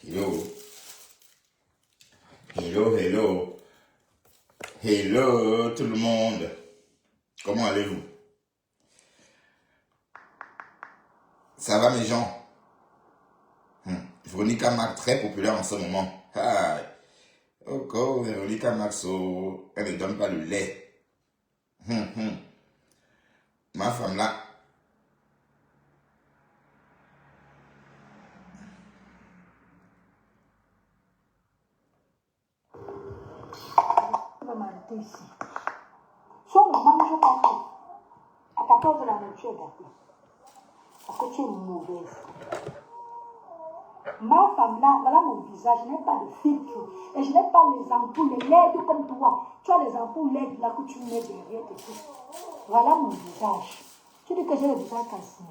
Hello. Hello, hello. Hello tout le monde. Comment allez-vous? Ça va mes gens? Véronica Mac, très populaire en ce moment. Ah. Oh, Véronica Maxo, elle ne donne pas le lait. Ma femme là. On va m'arrêter ici. Soit on mange pas à 14 de la nuit, tu es gâtée. Parce que tu es mauvaise. Ma femme là, voilà mon visage, je n'ai pas de filtre. Et je n'ai pas les ampoules LED comme toi. Tu as les ampoules LED là que tu mets derrière tes trucs. Voilà mon visage. Tu dis que j'ai le visage cassé.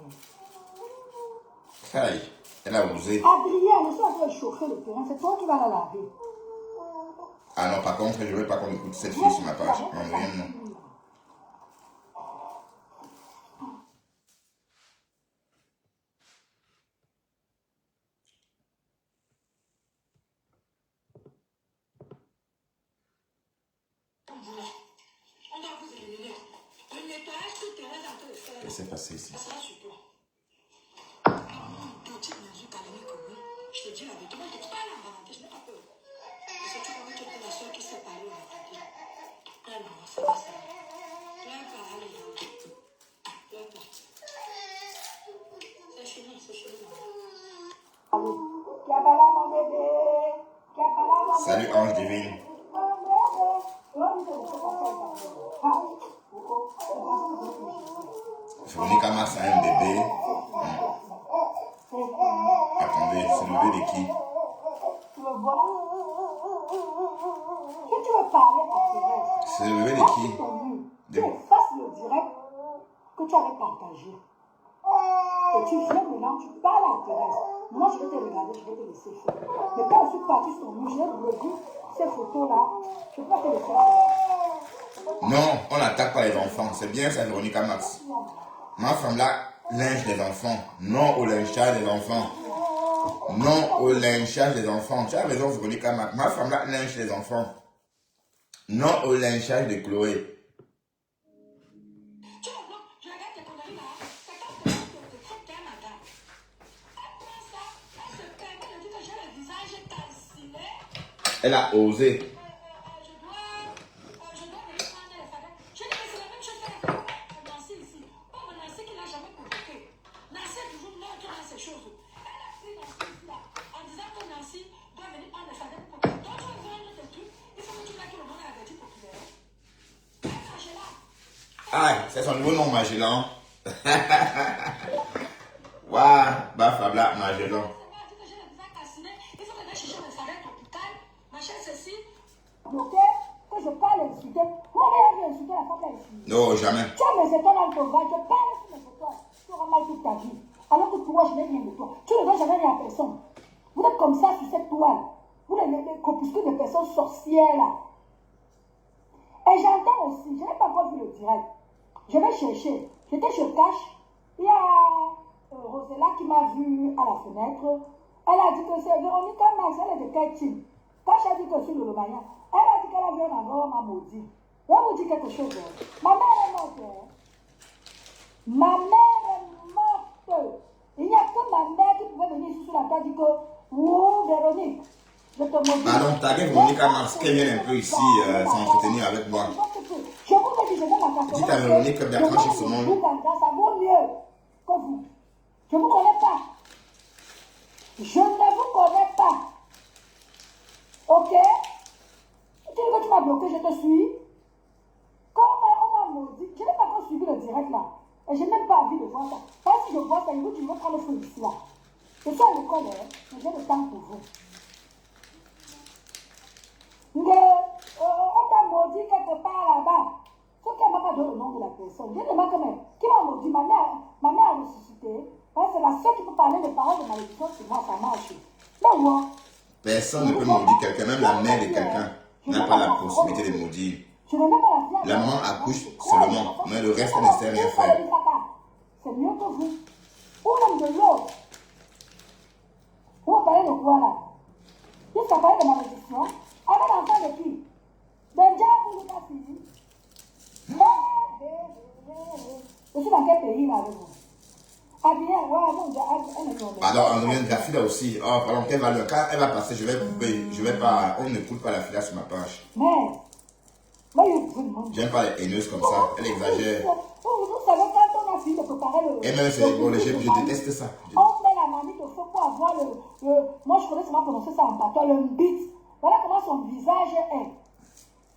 Aïe, elle a osé. Adrien, je suis en train de chauffer le terrain. C'est toi qui vas la laver. Ah non, par contre, je ne veux pas qu'on écoute cette fille sur ma page. Non, non. On doit vous éliminer. Le nettoyage tout terrain dans tous les faire. Qu'est-ce qui s'est passé ici? Ça sera sur toi. Je te dis la vérité, moi je ne te pas la vérité, je n'ai pas peur. Parce que tu vois que tu es la soeur qui s'est parlée au matin. Ah non, c'est pas ça. Pleure pas, allez, pleure pas. C'est fini, c'est fini. Salut Ange Divine. Véronica Max a un bébé. Attendez, c'est le bébé de qui? Tu veux parler à Thérèse? C'est le bébé de qui? Tu effaces le direct que tu avais partagé. Et tu viens maintenant, tu parles à Thérèse. Moi, je vais te regarder, je vais te laisser faire. Mais quand je suis partie sur lui, j'ai revu ces photos-là. Je ne peux pas te les faire. Non, on n'attaque pas les enfants. C'est bien ça, Véronica Max. Ma femme là, linge les enfants. Non au lynchage des enfants. Non au lynchage des enfants. Tu as raison, Véronica Max. Ma femme là, linge les enfants. Non au lynchage de Chloé. Elle a osé. Ah, c'est son nouveau nom, Magellan. Waouh, bah Fabla, Magellan. Que je parle insulter. Moi, rien insulter la femme là. Non, jamais. Tu as mes étoiles dans ton ventre, je parle sur mes étoiles. Tu auras mal toute ta vie. Alors que toi, je n'ai rien de toi. Tu ne dois jamais rien à personne. Vous êtes comme ça sur cette toile. Vous les corpuscules de personnes sorcières là. Et j'entends aussi, je n'ai pas encore vu le direct. Je vais chercher. J'étais chez Cash. Il y a Rosella qui m'a vu à la fenêtre. Elle a dit que c'est Véronica Max, elle est de quel team? Cash a dit que c'est le Romagnan. Elle a dit qu'elle a vu un endroit, m'a maudit. Je vais vous dire quelque chose. Ma mère est morte. Ma mère est morte. Il n'y a que ma mère qui pouvait venir ici sur la table et dire que, oh, Véronique, je te maudis. Allons taguer Véronica Max qu'elle vienne un peu ici s'entretenir avec moi. Je vous dis, je vais la casser. Dites à Véronique que Bertrand chez ce monde. Ça vaut mieux que vous. Je ne vous connais pas. Je ne vous connais pas. Ok? Tu dis que tu m'as bloqué, je te suis. Quand on m'a maudit, je n'ai pas encore suivi le direct là. Et je n'ai même pas envie de voir ça. Parce que si je vois ça, il faut que tu veux prendre le feu ici là. Je suis à l'école, hein, mais j'ai le temps pour vous. On t'a maudit quelque part là-bas. Sauf qu'elle ne m'a pas donné le nom de la personne. Je demande quand même. Qui m'a maudit? Ma mère a ressuscité. Hein, c'est la seule qui peut parler des paroles de malédiction sur moi, ça marche. Mais moi. Personne ne peut maudire quelqu'un, même la mère de quelqu'un n'a pas la possibilité de maudire. La maman accouche seulement, mais le reste ne sait rien faire. C'est mieux que vous. Ou même de l'autre. Vous parlez de quoi là? Jusqu'à parler de malédiction. Avec l'enfant de qui? Déjà, vous n'avez pas fini. Je suis dans quel pays là avec vous? Abien, ouais, non, pardon, on revient de la fille aussi. Oh, pardon, quand elle va passer, je vais couper. Je vais pas, on ne coupe pas la fille sur ma page. Mais, j'aime pas les haineuses comme ça, elle exagère. Vous savez, quand on a fini de préparer le. Et même, c'est bon, je déteste ça. On met la mamie au feu pour avoir le. Moi, je connais comment prononcer ça en patois, le mbit. Voilà comment son visage est.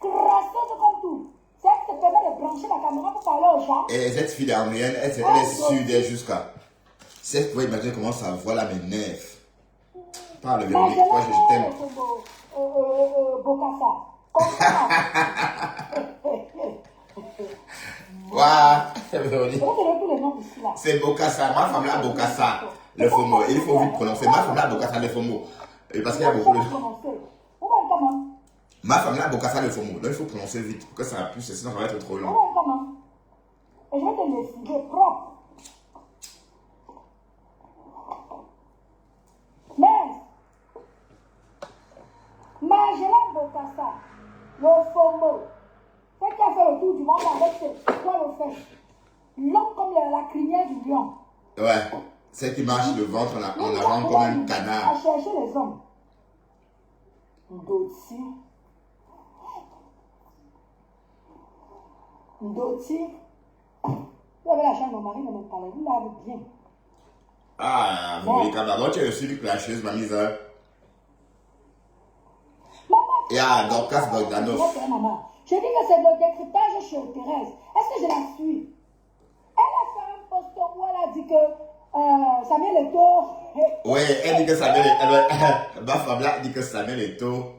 Crasseuse comme tout. Ça te permet de brancher la caméra pour parler aux gens. Et cette fille d'Arienne, elle est sûre d'elle jusqu'à. Si elle pouvait imaginer comment sa voix là m'énerve. Parle, Véronique, moi je t'aime. Bokassa. Comme ça. Waouh, Véronique. C'est Bokassa, ma femme là, Bokassa. Le faux mot, il faut vite prononcer. Ma femme là, Bokassa, le faux mot. Et parce qu'il y a beaucoup de. Ma femme là, Bokassa, le faux mot. Donc il faut prononcer vite pour que ça puisse, sinon ça va être trop long. Et je vais te laisser propre. Mais, Marjolaine Bokassa, le FOMO, c'est qui a fait le tour du monde avec ses poils aux fesses. Long comme la crinière du lion. Ouais, c'est qui marche le ventre en avant comme un canard. À chercher les hommes. Ndoti. Ndoti. Vous avez la chambre, mon mari ne me parlait. Vous l'avez bien. Ah, Véronique, d'abord tu es aussi une clasheuse, ma mise. Et à Dorcas Bogdanov. Je dis que c'est le décryptage chez Thérèse. Est-ce que je la suis? Elle a fait un post où elle a dit que Samuel Eto'o. Oui, elle dit que Samuel ma femme là dit que Samuel Eto'o,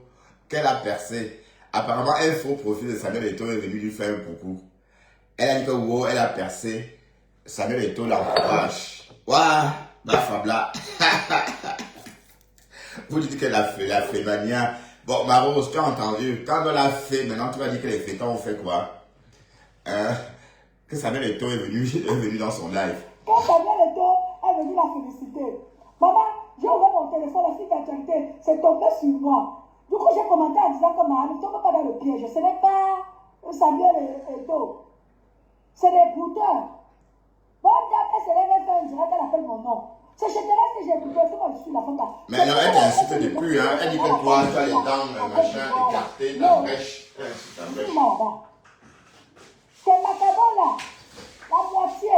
qu'elle a percé. Apparemment, un faux profil de Samuel Eto'o est venu lui faire un coucou. Elle a dit que wow, elle a percé. Samuel Eto'o l'encourage. Waouh, ma femme là. Vous dites qu'elle a fait la fémania. Bon, ma Rose, tu as entendu. Quand on l'a fait, maintenant tu vas dire que les fêtants ont fait quoi? Que Samuel Eto'o est venu dans son live. Quand Samuel Eto'o est venu la féliciter. Maman, j'ai ouvert mon téléphone, la fille d'actualité, c'est tombé sur moi. Du coup, j'ai commenté en disant que maman, ne tombe pas dans le piège. Ce n'est pas Samuel Eto'o. C'est des brouteurs. Bon, elle se lève, elle fait un direct, elle appelle mon nom. C'est chez Thérèse que j'ai écouté, c'est moi je suis la femme. Mais non, elle t'incite depuis, hein. Elle dit que toi, tu as les dents, machin, écartées, la brèche. C'est ma cabane là, la moitié.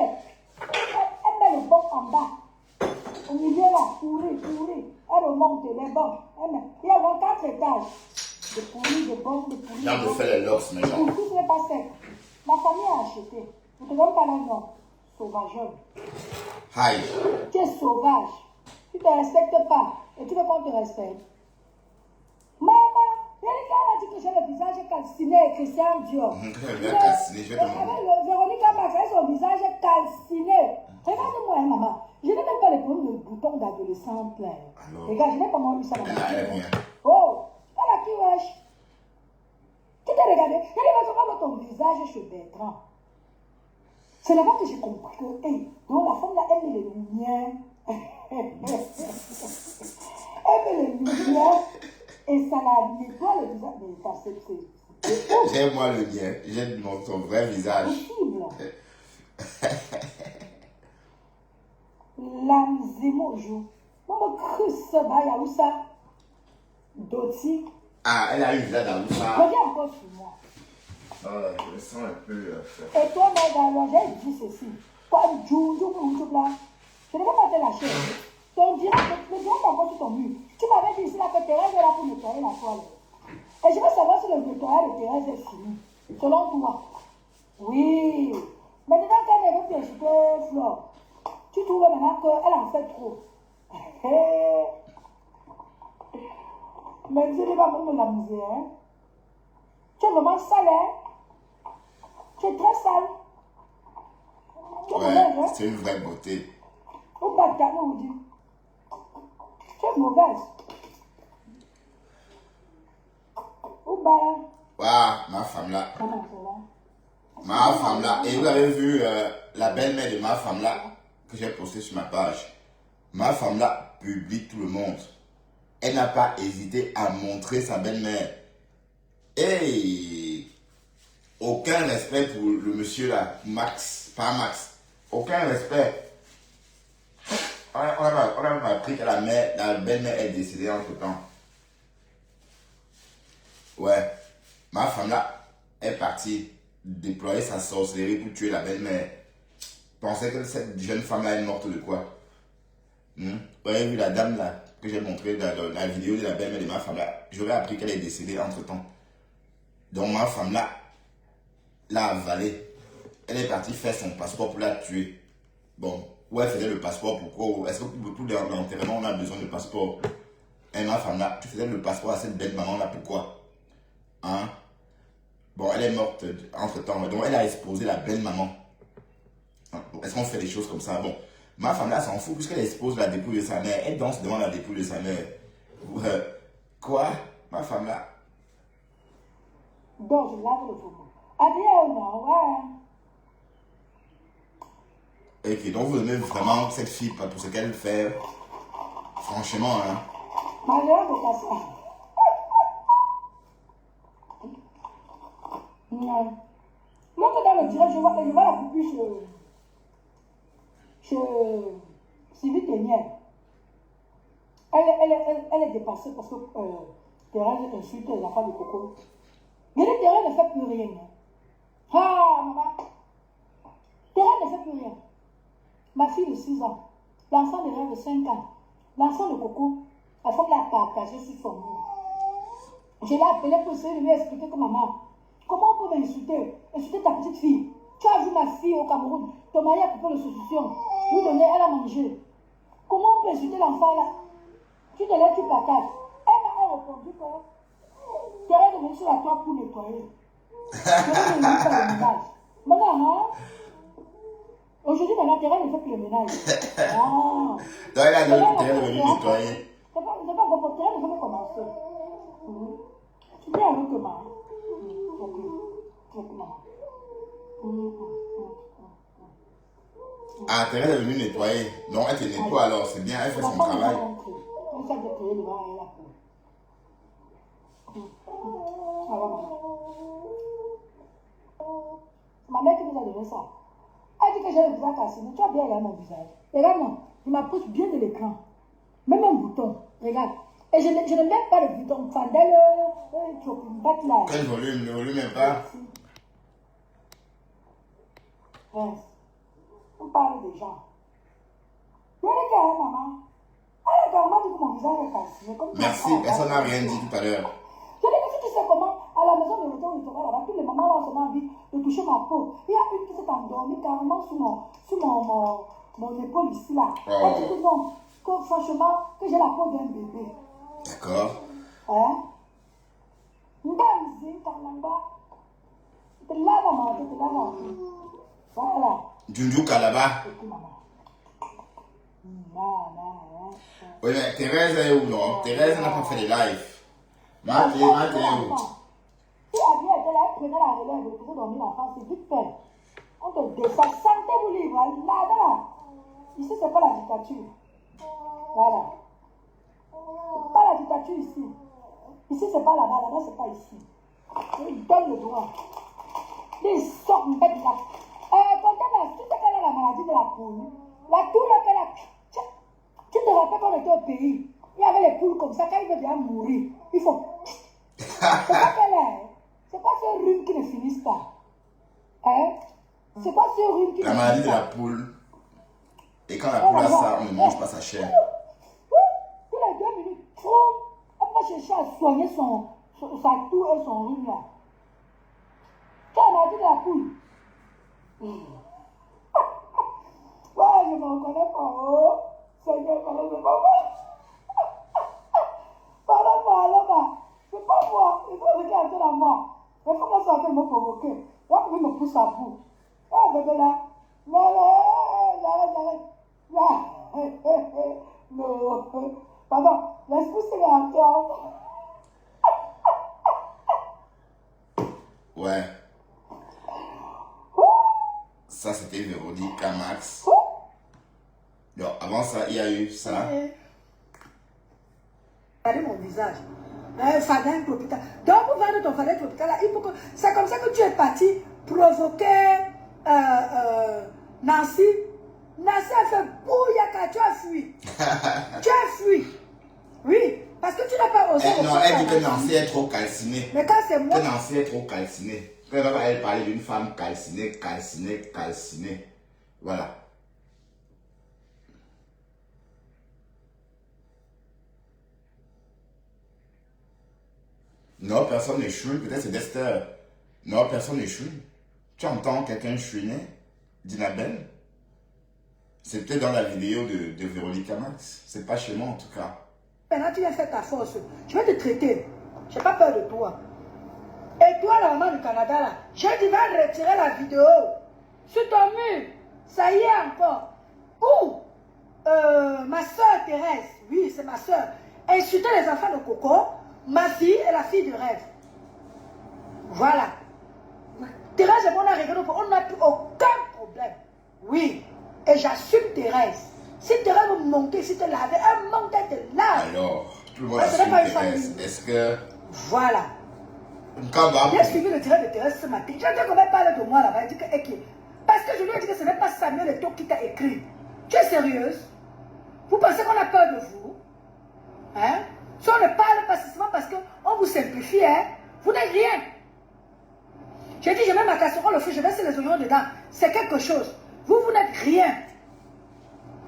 Elle met le bon en bas. Au milieu là, pourri. Elle remonte les bons. Il y a 24 étages. De pourri, de bons, de pourri. Là, on me fait les lobs maintenant. Tout ce n'est pas sec. Ma famille a acheté. Je ne te donne pas le nom. Sauvageur. Aïe. Tu es sauvage. Tu ne te respectes pas. Et tu veux qu'on te respecte. Maman, Véronique a dit que j'ai le visage calciné et Christian Dior. Calciné, je vais te montrer. Véronique a fait son visage calciné. Regarde-moi, maman. Je n'ai même pas les problèmes de boutons d'adolescente là. Regarde, je n'ai pas moi eu ça dans ma vie. Oh, voilà qui wesh. Tu t'es regardé. Elle dit, mais comment ton visage chez Bertrand? C'est là-bas que j'ai compris que, hey, donc la femme là, elle met les lumières. Elle met les lumières et ça la nettoie le visage. Mais ça, c'est. J'aime moi le mien. J'aime ton vrai visage. Possible. Lamzemojo. Maman, Chris, Baya, où ça? Doti. Ah, elle a eu visage dans ça. Reviens encore sur moi. Je me sens un peu. Et toi, Maïdalo, j'ai dit ceci. Toi, Djoudjou, là. Je ne vais pas te lâcher. Ton direct, le direct encore sur ton mur. Tu m'avais dit ici là que Thérèse est là pour nettoyer la toile. Et je veux savoir si le nettoyage de Thérèse est fini. Selon toi. Oui. Maintenant qu'elle ne veut plus acheter Flore, tu trouves maintenant qu'elle en fait trop. Mais je ne vais pas me l'amuser, hein. Tu es vraiment sale, hein? Tu es très sale. Ouais, c'est une vraie beauté. Ou pas de vous dit. Tu es mauvaise. Ou pas. Waouh, ma femme là. Ma femme là. Et vous avez vu la belle-mère de ma femme là que j'ai postée sur ma page. Ma femme là publie tout le monde. elle n'a pas hésité à montrer sa belle-mère. Et aucun respect pour le monsieur là, Max, pas Max. Aucun respect. On a même appris que la belle-mère est décédée entre temps. Ouais, ma femme là est partie déployer sa sorcellerie pour tuer la belle-mère. Pensais que cette jeune femme là est morte de quoi? Vous avez vu la dame là que j'ai montré dans la vidéo de la belle-mère de ma femme là. J'aurais appris qu'elle est décédée entre temps. Donc ma femme là l'a avalée. Elle est partie faire son passeport pour la tuer. Bon, où elle faisait le passeport, pourquoi? Est-ce que pour l'enterrement on a besoin de passeport? Et ma femme là, tu faisais le passeport à cette belle maman là, pourquoi? Hein? Bon, elle est morte entre temps, donc elle a exposé la belle maman. Est-ce qu'on fait des choses comme ça? Bon, ma femme là s'en fout puisqu'elle expose la dépouille de sa mère. Elle danse devant la dépouille de sa mère. Quoi? Ma femme là? Donc, je lave le faux. Adieu, non, ouais. Ok, donc vous aimez vraiment cette fille pour ce qu'elle fait. Franchement, hein. Ma mère de ça. Non. L'autre dans le direct, je vois la pupille chez Sylvie Ténière. Elle est dépassée parce que Thérèse insulte la femme de Coco. Mais Thérèse ne fait plus rien. Ah, maman. Thérèse ne fait plus rien. Ma fille de 6 ans, l'enfant de Thérèse de 5 ans, l'enfant de Coco, il faut la partager sur son mur. Je l'ai appelé pour essayer de lui expliquer que maman, comment on peut m'insulter? Insulter ta petite fille. Tu as vu ma fille au Cameroun, ton mari a coupé le saucisson, lui donner, elle a mangé. Comment on peut insulter l'enfant là? Tu te lèves, tu partages. Elle m'a répondu que Thérèse est venue sur la toile pour nettoyer. Thérèse ne fait pas le ménage. Maintenant, hein? Aujourd'hui, Thérèse ne fait plus le ménage. Ah. Donc elle a Thérèse est venue nettoyer. C'est pas pour Thérèse ne fait pas commencer. Tu viens avec maman. Ah, Thérèse est venue nettoyer. Donc elle te nettoie alors, c'est bien, elle fait son travail. Ma mère qui nous a donné ça. Elle dit que j'ai le visage cassé, mais tu as bien regardé mon visage. Regarde-moi, je m'approche bien de l'écran. Même un bouton, regarde. Et je ne mets pas le bouton Fandel, Chopin, là. Quel volume? Le volume est pas. Reste. On parle des gens. Il y a des gars, maman. Elle a carrément dit que mon visage est cassé. Merci, personne n'a rien dit tout à l'heure. Je dis que tu sais comment, à la maison de retour, là-bas, toutes les mamans là ont seulement envie de toucher ma peau. Il y a une qui s'est endormie carrément sur mon épaule ici là. Elle dit que non, que franchement, que j'ai la peau d'un bébé. D'accord. Hein? Ndamzi, Kanamba. Te lave maman, te lave maman. Voilà. Junju Kalaba. Oui, mais Thérèse est où non? Thérèse n'a pas fait de live. Marthe est où? Si la vie était là, elle prenait la relève, elle faisait dormir l'enfant, c'est vite fait. On te descend, sentez-vous libre, là. Ici, c'est pas la dictature. Voilà. C'est pas la dictature ici. Ici, c'est pas là-bas, là-bas, c'est pas ici. Je lui donne le droit. Il sort une bête là. Quand tu sais qu'elle a la maladie de la poule, la poule qu'elle a. Tu te rappelles quand on était au pays, il y avait les poules comme ça, quand il veut bien mourir, il faut. C'est pas qu'elle est. C'est pas ce rhume qui ne finisse pas. Hein? C'est pas ce rhume qui ne finisse pas. La maladie de la poule. Et quand la poule a ça, on ne mange pas sa chair. Tous les 2 minutes, elle va chercher à soigner sa toux et son rhume là. Tu as la maladie de la poule. Ouais, je ne me reconnais pas. Oh, Seigneur, pardonne-moi. Pardonne-moi, c'est pas moi. C'est toi qui as été à moi. Mais comment ça peut me provoquer? Là, vous me pousse à bout. Ah, bébé là. Non. Pardon, laisse-moi se à toi. Ouais. Ça, c'était Véronique Max. Donc, avant ça, il y a eu ça. Regardez mon visage. Fadin tropical. Donc, pour vendre ton fadin tropical, là, il faut que... c'est comme ça que tu es parti provoquer Nancy. Nancy a fait bouillaka, tu as fui. Tu as fui. Oui, parce que tu n'as pas osé. Non, elle dit que Nancy est trop calcinée. Mais quand c'est moi. Que Nancy est trop calcinée. Elle va parler d'une femme calcinée, calcinée, calcinée. Voilà. Non, personne n'est chouine. Peut-être c'est Dexter. Non, personne n'est chouine. Tu entends quelqu'un chouiner d'Inabel? C'est peut-être dans la vidéo de Véronica Max. C'est pas chez moi en tout cas. Maintenant, tu viens faire ta force. Je vais te traiter. Je n'ai pas peur de toi. Et toi, la maman du Canada, là, je dis, va retirer la vidéo sur ton mur. Ça y est encore. Ou ma soeur Thérèse, oui, c'est ma soeur, insulter les enfants de Coco. Ma fille est la fille du rêve. Voilà. Thérèse et moi, on n'a plus aucun problème. Oui. Et j'assume Thérèse. Si Thérèse me manquait, si tu l'avais, elle manquait de l'âme. Alors, tout le monde assume Thérèse. Est-ce que... Voilà. J'ai suivi le direct de Thérèse ce matin. J'ai dit qu'on va parler de moi là-bas. Elle dit que, okay. Parce que je lui ai dit que ce n'est pas Samuel Eto'o qui t'a écrit. Tu es sérieuse? Vous pensez qu'on a peur de vous? Hein? Si on ne parle pas, c'est souvent parce qu'on vous simplifie, hein? Vous n'êtes rien. J'ai dit, je mets ma casserole au feu, je laisse les oignons dedans. C'est quelque chose. Vous n'êtes rien.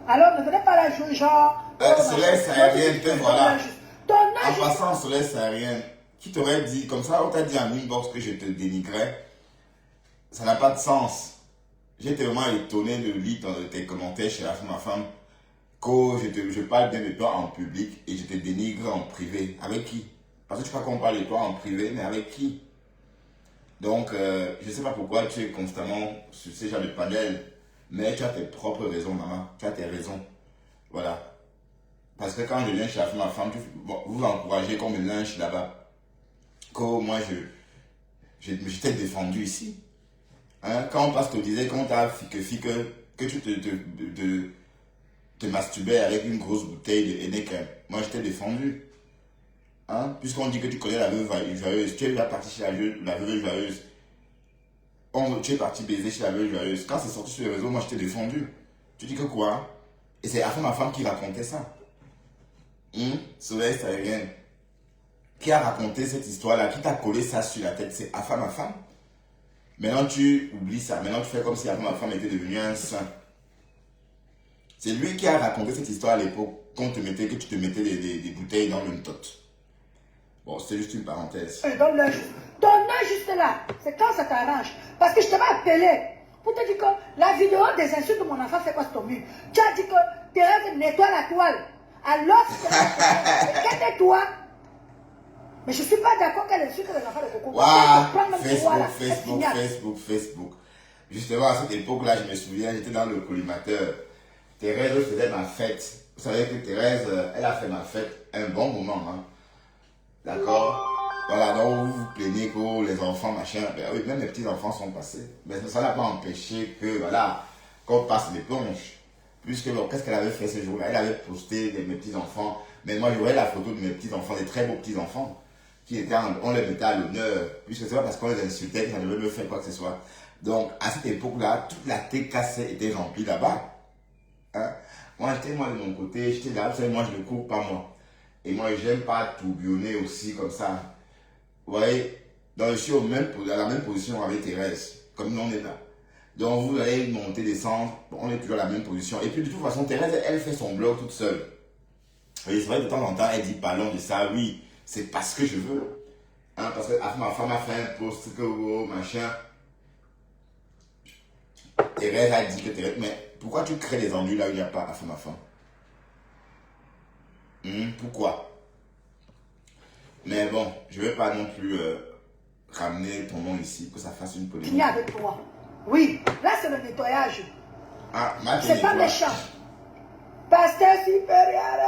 Alors ne venez pas là jouer genre... soleil saharienne, te voilà. En âge... passant au soleil saharienne, qui t'aurait dit, comme ça, on t'a dit en inbox que je te dénigrais, ça n'a pas de sens. J'étais vraiment étonné de lire dans tes commentaires chez ma femme que je parle bien de toi en public et je te dénigre en privé. Avec qui? Parce que tu crois qu'on parle de toi en privé, mais avec qui? Donc, je ne sais pas pourquoi tu es constamment sur ces genres de panels, mais tu as tes propres raisons, maman. Tu as tes raisons. Voilà. Parce que quand je viens chez ma femme, vous encouragez qu'on me lynche là-bas. Que moi, je t'ai défendu ici. Hein? Quand on passe te disait qu'on t'a que tu te masturbais avec une grosse bouteille de Heineken. Moi, je t'ai défendu. Hein? Puisqu'on dit que tu connais la veuve joyeuse, tu es parti chez la veuve joyeuse. Tu es parti baiser chez la veuve joyeuse. Quand c'est sorti sur les réseaux, moi, je t'ai défendu. Tu dis que quoi? Et c'est après ma femme qui racontait ça. Soleil saharienne. Qui a raconté cette histoire-là, qui t'a collé ça sur la tête, c'est Afa ma femme. Maintenant tu oublies ça, maintenant tu fais comme si Afa ma femme était devenue un saint. C'est lui qui a raconté cette histoire à l'époque, que tu te mettais des bouteilles dans le tot. Bon, c'est juste une parenthèse. Ton œil juste là, c'est quand ça t'arrange. Parce que je t'avais appelé pour te dire que la vidéo des insultes de mon enfant fait quoi sur ton mur. Tu as dit que Thérèse nettoie la toile. Alors, qu'est-ce que toi? Mais je ne suis pas d'accord qu'elle insulte les enfants de Coco. Facebook. Justement, à cette époque-là, je me souviens, j'étais dans le collimateur. Thérèse faisait ma fête. Vous savez que Thérèse, elle a fait ma fête un bon moment. Hein. D'accord? Voilà, donc vous vous plaignez que les enfants, machin. Ben oui, même les petits-enfants sont passés. Mais ça n'a pas empêché que, voilà, qu'on passe l'éponge. Puisque, bon, qu'est-ce qu'elle avait fait ce jour-là? Elle avait posté mes petits-enfants. Mais moi, j'aurais la photo de mes petits-enfants, des très beaux petits-enfants. On les mettait à l'honneur, puisque c'est pas parce qu'on les insultait qu'ils ne devaient me faire quoi que ce soit. Donc, à cette époque-là, toute la TKC était remplie là-bas. Hein? Moi, de mon côté, j'étais là, moi, je ne cours pas, moi. Et moi, j'aime pas tourbillonner aussi comme ça. Vous voyez, donc, je suis à la même position avec Thérèse, comme nous, on est là. Donc, vous allez monter, descendre, on est toujours à la même position. Et puis, de toute façon, Thérèse, elle fait son blog toute seule. Et c'est vrai, de temps en temps, elle dit, parlons de ça, oui. C'est parce que je veux. Hein, parce que ma femme a fait un post que machin. Thérèse a dit que Thérèse. Mais pourquoi tu crées des ennuis là où il n'y a pas ma femme? Pourquoi? Mais bon, je ne vais pas non plus ramener ton nom ici, que ça fasse une polémique. Qui est avec toi? Oui, là c'est le nettoyage. Ah, c'est pas méchant. Pasteur supérieur,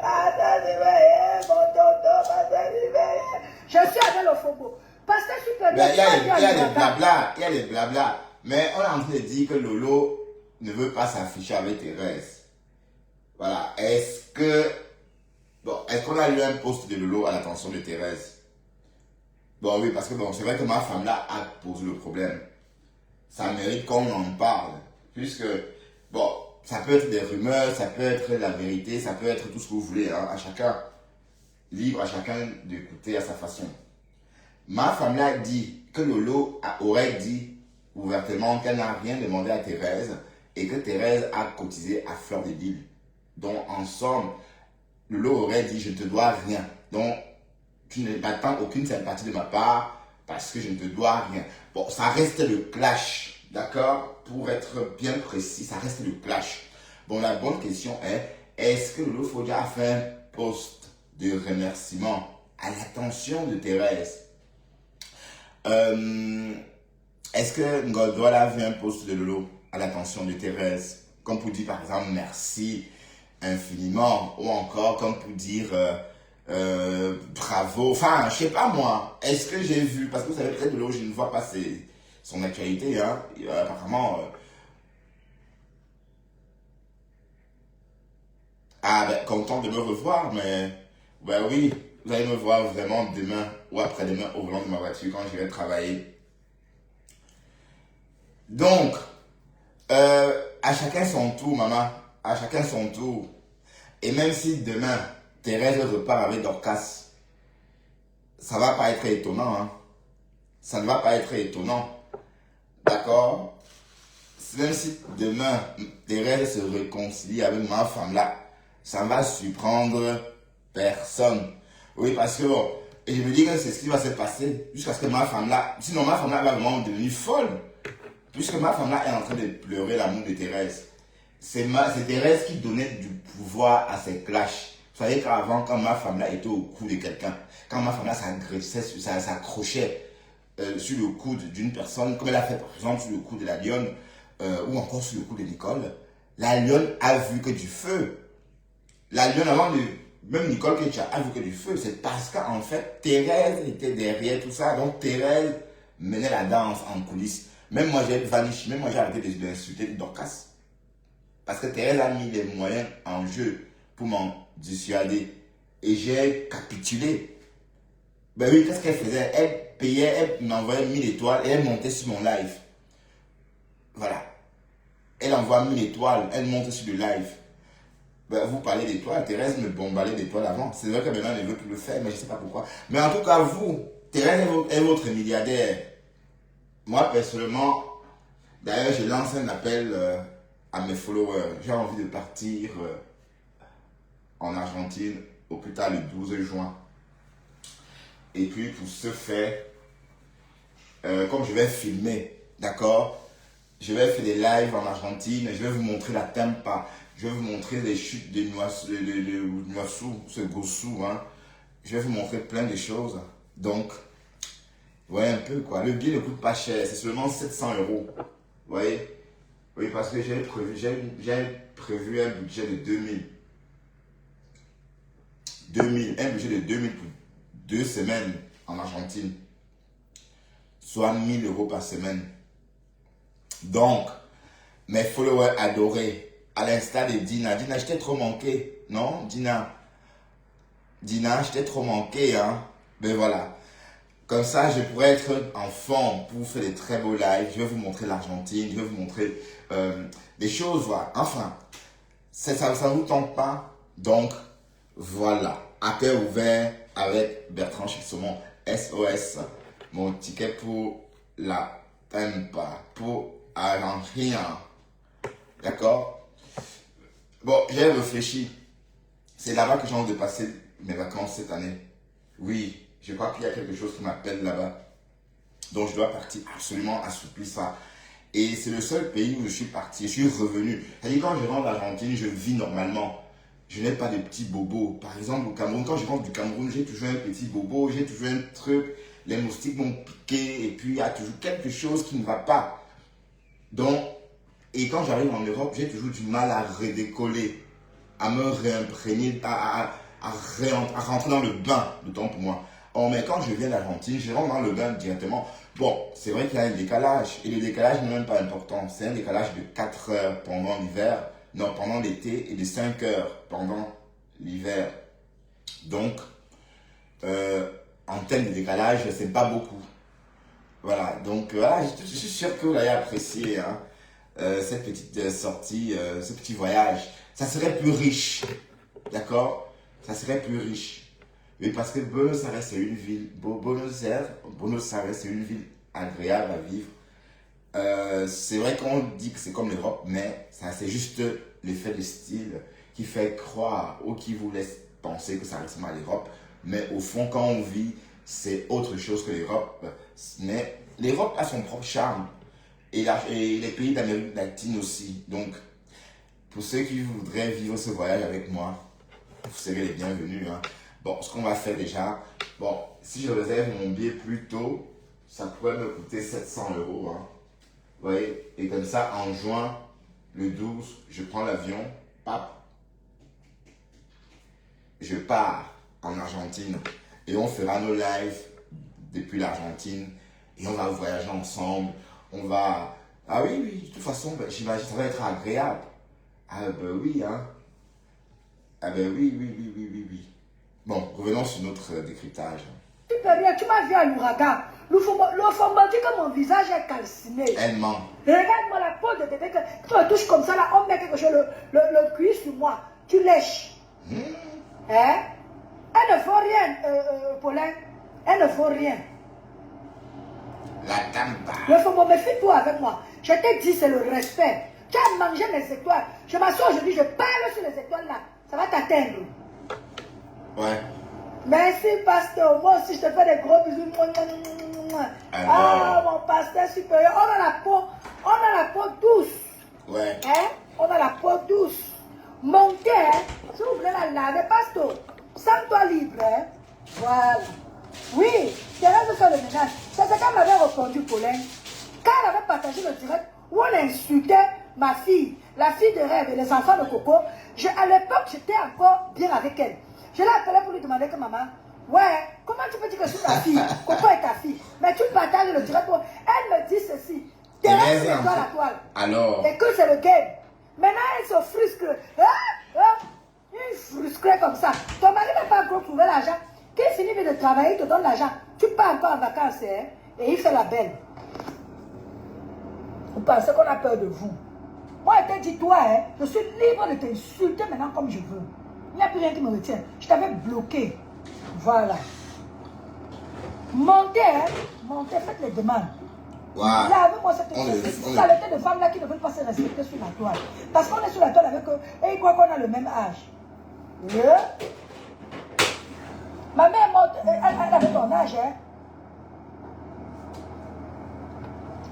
pasteur supérieur, mon tonton, pasteur supérieur. Je suis avec le Fogo. Pasteur supérieur, il y a des blabla. Mais on est en train de dire que Lolo ne veut pas s'afficher avec Thérèse. Voilà. Est-ce que Bon, est-ce qu'on a eu un post de Lolo à l'attention de Thérèse? Bon, oui, parce que bon, c'est vrai que ma femme là a posé le problème. Ça mérite qu'on en parle. Puisque, bon, ça peut être des rumeurs, ça peut être la vérité, ça peut être tout ce que vous voulez, hein, à chacun, libre à chacun d'écouter à sa façon. Ma femme là dit que aurait dit ouvertement qu'elle n'a rien demandé à Thérèse et que Thérèse a cotisé à fleur de Lys. Donc, en somme, Lolo aurait dit je ne te dois rien. Donc, tu n'attends aucune sympathie de ma part parce que je ne te dois rien. Bon, ça reste le clash, d'accord? Pour être bien précis, ça reste le clash. Bon, la bonne question est-ce que Lolo Fodia a fait un post de remerciement à l'attention de Thérèse? Est-ce que Ngoldouala a vu un post de Lolo à l'attention de Thérèse? Comme pour dire par exemple merci infiniment, ou encore comme pour dire bravo, enfin je sais pas moi, est-ce que j'ai vu, parce que vous savez peut-être Lolo, je ne vois pas son actualité, hein, apparemment, content de me revoir, mais ben oui, vous allez me voir vraiment demain ou après-demain au volant de ma voiture quand je vais travailler. Donc, à chacun son tour, maman. À chacun son tour. Et même si demain, Thérèse repart avec Dorcas, ça va pas être étonnant. Hein. Ça ne va pas être étonnant. D'accord? Même si demain, Thérèse se réconcilie avec ma femme là, ça ne va surprendre personne. Oui, parce que bon, et je me dis que c'est ce qui va se passer jusqu'à ce que ma femme là, sinon ma femme là va vraiment devenir folle. Puisque ma femme là est en train de pleurer l'amour de Thérèse. C'est Thérèse qui donnait du pouvoir à ses clashs. Vous savez qu'avant, quand ma femme là était au cou de quelqu'un, quand ma femme là s'accrochait sur le coude d'une personne, comme elle a fait par exemple sur le coude de la lionne, ou encore sur le coude de Nicole, la lionne a vu que du feu. La lionne, avant de... Même Nicole Ketcha a vu que du feu. C'est parce qu'en fait, Thérèse était derrière tout ça. Donc Thérèse menait la danse en coulisses. Même moi, j'ai vanish. Même moi, j'ai arrêté d'insulter Dorcas. Parce que Thérèse a mis les moyens en jeu pour m'en dissuader. Et j'ai capitulé. Ben oui, qu'est-ce qu'elle faisait? Elle payait, elle m'envoyait 1000 étoiles et elle montait sur mon live. Voilà. Elle envoie 1000 étoiles, elle monte sur le live. Ben, vous parlez d'étoiles, Thérèse me bombardait d'étoiles avant. C'est vrai que maintenant elle ne veut plus le faire, mais je ne sais pas pourquoi. Mais en tout cas, vous, Thérèse est votre milliardaire. Moi, personnellement, d'ailleurs, je lance un appel à mes followers. J'ai envie de partir en Argentine au plus tard le 12 juin. Et puis, pour ce faire, comme je vais filmer, d'accord? Je vais faire des lives en Argentine, je vais vous montrer la Tampa, je vais vous montrer les chutes de Nuazu, ce Gossou, hein. Je vais vous montrer plein de choses. Donc, vous voyez un peu quoi. Le billet ne coûte pas cher, c'est seulement 700 euros. Vous voyez? Oui, parce que j'ai prévu un budget de 2000. Un budget de 2000 pour 2 semaines en Argentine. Soit 1000 euros par semaine. Donc, mes followers adorés, à l'instar de Dina. Dina, je t'ai trop manqué, non, Dina? Dina, je t'ai trop manqué, hein? Ben voilà. Comme ça, je pourrais être en forme pour faire des très beaux lives. Je vais vous montrer l'Argentine, je vais vous montrer des choses, voilà. Enfin, ça ne vous tente pas. Donc, voilà. À cœur ouvert avec Bertrand Chixomon, SOS. Mon ticket pour la Tampa, pour Argentina. D'accord? Bon, j'ai réfléchi. C'est là-bas que j'ai envie de passer mes vacances cette année. Oui, je crois qu'il y a quelque chose qui m'appelle là-bas. Donc je dois partir absolument assouplir ça. Et c'est le seul pays où je suis parti. Je suis revenu. C'est-à-dire quand je rentre d'Argentine, je vis normalement. Je n'ai pas de petits bobos. Par exemple, au Cameroun, quand je rentre du Cameroun, j'ai toujours un petit bobo, j'ai toujours un truc. Les moustiques m'ont piqué et puis il y a toujours quelque chose qui ne va pas. Donc, et quand j'arrive en Europe, j'ai toujours du mal à redécoller, à me réimprégner, à rentrer dans le bain, de temps pour moi. Oh, mais quand je viens d'Argentine, je rentre dans le bain directement. Bon, c'est vrai qu'il y a un décalage. Et le décalage n'est même pas important. C'est un décalage de 4 heures pendant l'hiver, non, pendant l'été, et de 5 heures pendant l'hiver. Donc, en termes de décalage, c'est pas beaucoup. Voilà, donc voilà, je suis sûr que vous allez apprécier hein, cette petite sortie, ce petit voyage. Ça serait plus riche, d'accord? Ça serait plus riche. Oui, parce que Buenos Aires, c'est une ville, Buenos Aires, c'est une ville agréable à vivre. C'est vrai qu'on dit que c'est comme l'Europe, mais ça c'est juste l'effet de style qui fait croire ou qui vous laisse penser que ça ressemble à l'Europe. Mais au fond, quand on vit, c'est autre chose que l'Europe. Mais l'Europe a son propre charme. Et les pays d'Amérique latine aussi. Donc, pour ceux qui voudraient vivre ce voyage avec moi, vous serez les bienvenus. Hein. Bon, ce qu'on va faire déjà, bon, si je réserve mon billet plus tôt, ça pourrait me coûter 700 €. Hein. Vous voyez? Et comme ça, en juin, le 12, je prends l'avion, pap, je pars en Argentine et on fera nos lives depuis l'Argentine et on va voyager ensemble. On va... Ah oui, oui, de toute façon, ben, j'imagine que ça va être agréable. Ah ben oui, hein. Ah ben oui, oui, oui, oui, oui, oui. Bon, revenons sur notre décryptage. Super bien, tu m'as vu à l'ouragan. Le fond dit que mon visage est calciné. Elle ment. Regarde-moi la peau de bébé, que tu me touches comme ça, là, on met quelque chose, le cuir sur moi. Tu lèches. Hein? Elle ne faut rien, Paulin. Elle ne faut rien. La tamba. Le fond, méfie-toi avec moi. Je t'ai dit, c'est le respect. Tu as mangé mes étoiles. Je m'assois aujourd'hui, je parle sur les étoiles là. Ça va t'atteindre. Ouais. Merci, pasteur. Moi aussi, je te fais des gros bisous. Ah, mon pasteur supérieur. On a la peau douce. Ouais. Hein? On a la peau douce. Montez, hein? Si vous voulez la laver, pasteur, sens-toi libre, hein? Voilà. Oui, Thérèse veut faire le ménage. C'est ce qu'elle m'avait répondu, Paulin. Quand elle avait partagé le direct où on insultait ma fille, la fille de rêve et les enfants de Coco, à l'époque, j'étais encore bien avec elle. Je l'ai appelée pour lui demander que maman, ouais, comment tu peux dire que je suis ta fille? Coco est ta fille. Mais tu partages le direct. Elle me dit ceci. Thérèse, c'est toi la toile. Alors. Et que c'est le game. Maintenant, elle se frustre. Il frustrait comme ça. Ton mari n'a pas encore trouvé l'argent. Qu'il finit de travailler, il te donne l'argent. Tu pars encore en vacances, hein, et il fait la belle. Vous pensez qu'on a peur de vous? Moi, je t'ai dit, toi, hein, je suis libre de t'insulter maintenant comme je veux. Il n'y a plus rien qui me retient. Je t'avais bloqué. Voilà. Montez, hein, montez, faites les demandes. Wow. Là, avec moi, cette saleté de femmes là qui ne veulent pas se respecter sur la toile. Parce qu'on est sur la toile avec eux et ils croient qu'on a le même âge. Ma mère est morte, elle avait ton âge, hein.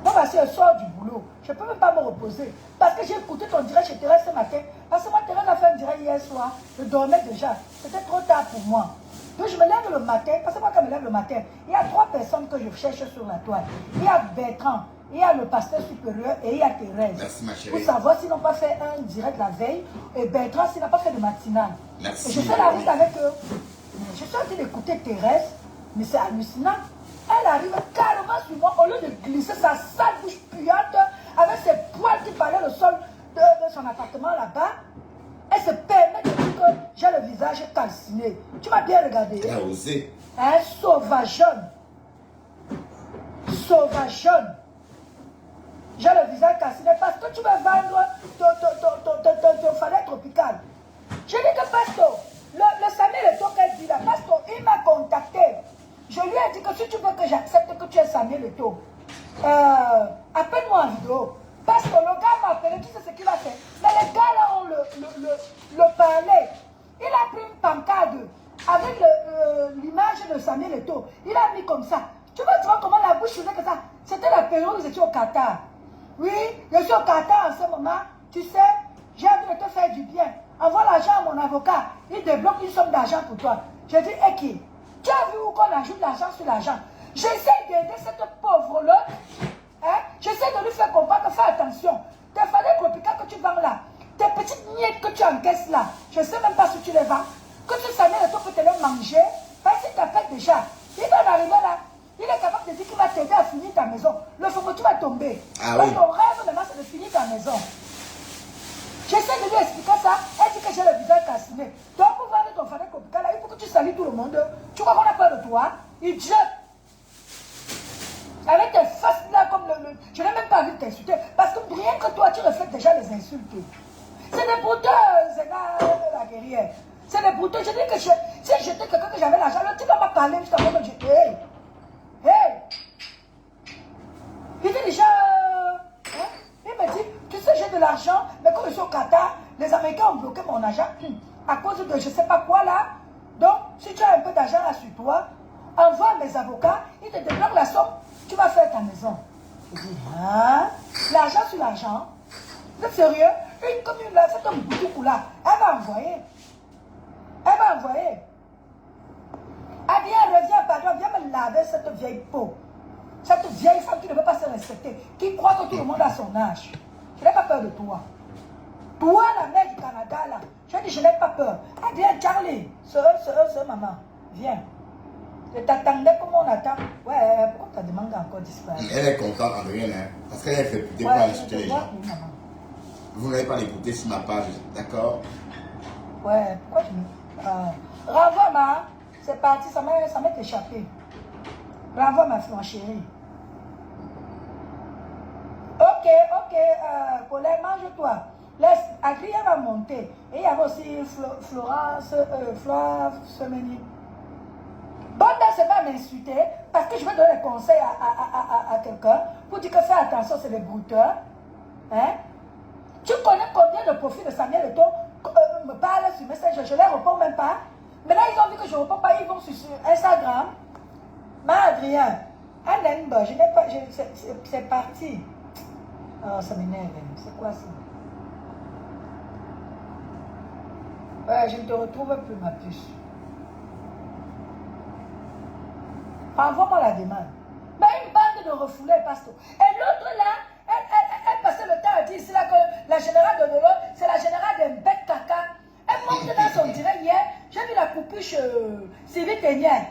Moi, ma soeur sort du boulot. Je ne peux même pas me reposer. Parce que j'ai écouté ton direct chez Thérèse ce matin. Parce que moi, Thérèse a fait un direct hier soir. Je dormais déjà. C'était trop tard pour moi. Donc je me lève le matin. Parce que moi, quand je me lève le matin, il y a 3 personnes que je cherche sur la toile. Il y a Bertrand, il y a le pasteur supérieur et il y a Thérèse. Merci, ma chérie. Pour savoir s'ils n'ont pas fait un direct la veille. Et Bertrand, s'il n'a pas fait de matinale. Merci. Et je fais la route avec eux. Je suis en train d'écouter Thérèse. Mais c'est hallucinant. Elle arrive carrément sur moi, au lieu de glisser sa sale bouche puante, avec ses poils qui parlaient le sol de son appartement là-bas, elle se permet de dire que j'ai le visage calciné. Tu m'as bien regardé. Elle a osé. Un sauvageonne. Sauvageonne. J'ai le visage calciné parce que tu veux vendre ton fanais tropical. Je dis que pasteur, le Samuel Eto'o qu'elle dit là, pasteur, il m'a contacté. Je lui ai dit que si tu veux que j'accepte que tu es Samuel Eto'o, appelle-moi en vidéo. Parce que le gars m'a appelé, tu sais ce qu'il a fait. Mais les gars là ont le parlait. Il a pris une pancarte avec l'image de Samuel Eto'o. Il a mis comme ça. Tu vas voir comment la bouche faisait que ça. C'était la période où j'étais au Qatar. Oui, je suis au Qatar en ce moment. Tu sais, j'ai envie de te faire du bien. Envoie l'argent à mon avocat. Il débloque une somme d'argent pour toi. Je dis, Eki, tu as vu où qu'on ajoute l'argent sur l'argent? J'essaie d'aider cette pauvre-là. Hein? J'essaie de lui faire comprendre que fais attention. Tes fanais tropicales que tu vends là, tes petites miettes que tu encaisses là, je ne sais même pas si tu les vends. Que tu savais que tu peux te les manger. Parce qu'il t'appelle déjà. Il va arriver là. Il est capable de dire qu'il va t'aider à finir ta maison. Le fond, tu vas tomber. Ah donc oui. ton rêve maintenant, c'est de finir ta maison. J'essaie de lui expliquer ça. Elle dit que j'ai le visage calciné. Donc, pour vendre ton fanny copica là, il faut que tu salis tout le monde. Tu crois qu'on a peur de toi? Il jette. Avec tes faces là, comme le. Je n'ai même pas envie de t'insulter. Parce que rien que toi, tu reflètes déjà les insultes. C'est des brouteux, Zéna, la guerrière. C'est des brouteux. Je dis que si j'étais quelqu'un que j'avais l'argent, tu dois me parler jusqu'à moi. Hey! Hey! Il dit déjà. Hein? Il me dit, tu sais, j'ai de l'argent, mais quand je suis au Qatar, les Américains ont bloqué mon argent à cause de je ne sais pas quoi là. Donc, si tu as un peu d'argent là sur toi, envoie mes avocats, ils te débloquent la somme, tu vas faire ta maison. Je dis, hein? L'argent sur l'argent? Vous êtes sérieux? Une commune là, c'est un boutoukou là, elle va envoyer. Elle va envoyer. Ah viens, reviens, pardon, viens me laver cette vieille peau. Cette vieille femme qui ne veut pas se respecter, qui croit que tout le monde a son âge. Je n'ai pas peur de toi. Toi, la mère du Canada, là, je dis, je n'ai pas peur. Ah, viens, Charlie, ce maman, viens. Je t'attendais comme on attend. Ouais, pourquoi ta demande a encore disparu? Elle est contente, Andréane, hein, parce qu'elle est réputée pour insulter les gens. Vous n'avez pas l'écouter sur ma page, d'accord? Ouais, pourquoi tu me... renvoie-moi, c'est parti, ça m'est échappé. Renvoie ma chérie. Ok, Colin, mange-toi. Laisse, Adrien va monter. Et il y avait aussi Florence Semeni. Bonne dame va m'insulter parce que je vais donner des conseils à quelqu'un pour dire que fais attention, c'est des brouteurs. Hein? Tu connais combien de profils de Samuel Eto'o me parlent sur Messenger, je ne les réponds même pas. Maintenant, ils ont vu que je ne réponds pas, ils vont sur Instagram. Adrien, je n'ai pas, c'est parti. Oh, ça m'énerve, c'est quoi ça? Ouais, je ne te retrouve plus, ma puce. Envoie-moi la demande. Mais une bande de refoulés, pasteur. Et l'autre là, elle passait le temps à dire ici là que la générale de Dolo, c'est la générale de Mbek Kaka. Elle monte dans son direct hier, j'ai vu la coupuche Sylvie Ténière.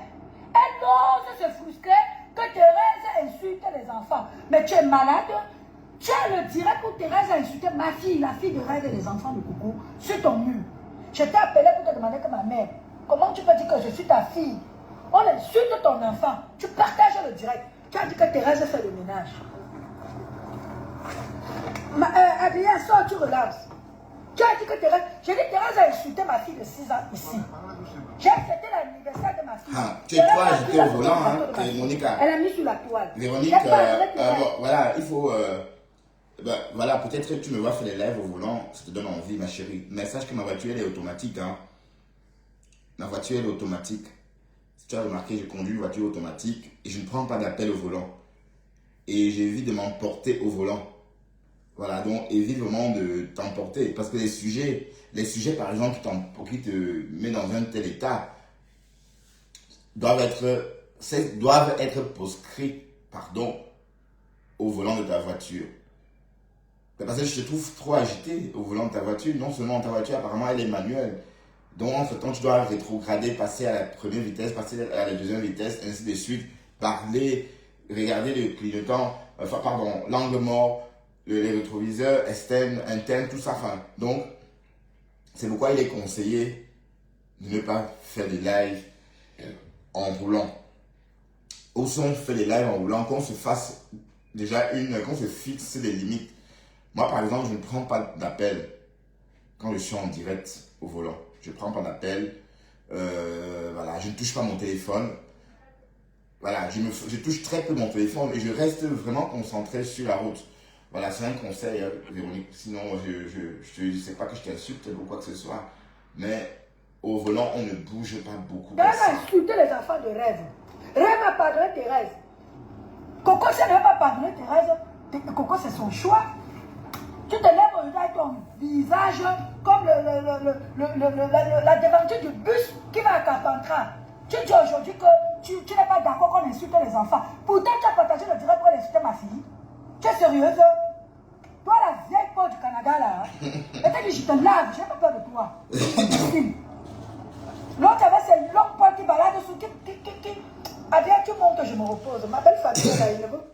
Elle ose se frustrer que Thérèse insulte les enfants. Mais tu es malade. Tu as le direct où Thérèse a insulté ma fille, la fille de Rêve et les enfants de Coucou, sur ton mur. Je t'ai appelé pour te demander que ma mère, comment tu peux dire que je suis ta fille? On insulte ton enfant. Tu partages le direct. Tu as dit que Thérèse fait le ménage. Adrien, sors, tu relances. Tu as dit que Thérèse... J'ai dit Thérèse a insulté ma fille de 6 ans ici. J'ai fêté l'anniversaire de ma fille. Ah, tu es toi agité au volant, hein, Monica. Elle a mis sur la toile. Véronique, voilà, il faut... voilà, peut-être que tu me vois faire les lives au volant, ça te donne envie, ma chérie. Mais sache que ma voiture, elle est automatique. Hein. Ma voiture, elle est automatique. Si tu as remarqué, je conduis une voiture automatique et je ne prends pas d'appel au volant. Et j'évite de m'emporter au volant. Voilà, donc évite vraiment de t'emporter. Parce que les sujets par exemple, qui te mettent dans un tel état, doivent être proscrits, au volant de ta voiture. Parce que je te trouve trop agité au volant de ta voiture. Non seulement ta voiture, apparemment, elle est manuelle. Donc, en ce temps, tu dois rétrograder, passer à la première vitesse, passer à la deuxième vitesse, ainsi de suite. Parler, regarder le clignotant, l'angle mort, les rétroviseurs, externes, internes, tout ça. Enfin, donc, c'est pourquoi il est conseillé de ne pas faire des lives en roulant. Ou si on fait des lives en roulant, qu'on se fasse déjà qu'on se fixe des limites. Moi, par exemple, je ne prends pas d'appel quand je suis en direct au volant. Je ne prends pas d'appel. Voilà, je ne touche pas mon téléphone. Voilà, je touche très peu mon téléphone et je reste vraiment concentré sur la route. Voilà, c'est un conseil, Véronique. Sinon, je ne sais pas que je t'insulte ou quoi que ce soit. Mais au volant, on ne bouge pas beaucoup. Elle a insulté les enfants de Rêve. Rêve a pardonné Thérèse. Coco, si elle ne veut pas pardonner Thérèse, Coco, c'est son choix. Tu te lèves aujourd'hui avec ton visage comme la devanture du bus qui va à Carpentras. Tu dis aujourd'hui que tu n'es pas d'accord qu'on insulte les enfants. Pourtant, tu as partagé le direct pour insulter ma fille. Tu es sérieuse? Toi, la vieille peau du Canada, là. Et t'as dit, je te lave, je n'ai pas peur de toi. L'autre avait ses longues poils qui baladent sous qui. Adrien, tu montes, je me repose. Ma belle famille, là, il veut.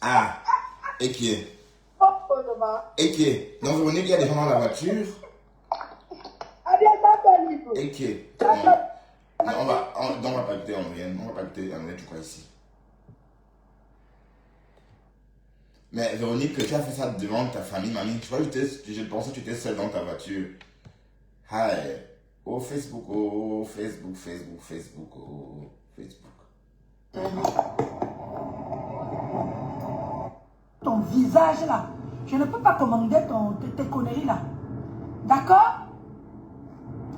Ah, et qui est? Oh, de maman. Et qui? Donc, Véronique, il y a des gens dans la voiture. Et qui? Non, on va pas écouter, on va pas écouter, tu crois ici. Mais Véronique, tu as fait ça devant ta famille, mamie. Je pensais que tu étais seule dans ta voiture. Hi. Oh, Facebook, oh, Facebook, oh, Facebook. Ton visage là, je ne peux pas commander tes conneries là. D'accord?